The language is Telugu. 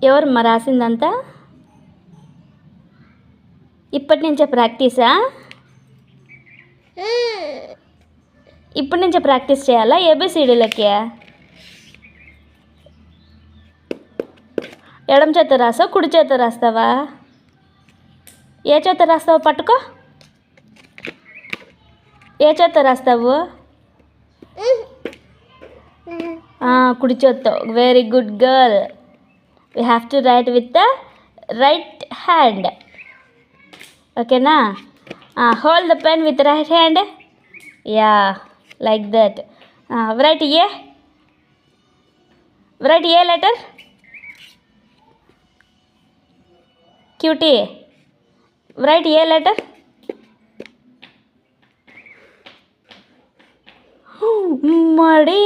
ఎవరమ్మా రాసిందంతా? ఇప్పటి నుంచే ప్రాక్టీసా? ఇప్పటి నుంచే ప్రాక్టీస్ చేయాలా ఏబిసిడీలకి? ఎడమ చేత రాస్తావా కుడి చేత రాస్తావా? ఏ చేత రాస్తావో పట్టుకో. ఏ చేత రాస్తావు? కుడి చేత్తో. Very good girl. We have to write with the right hand. ఓకేనా? Hold the pen with right hand. Yeah, like that. write A. write A letter. Cutie. write A letter. Muddy.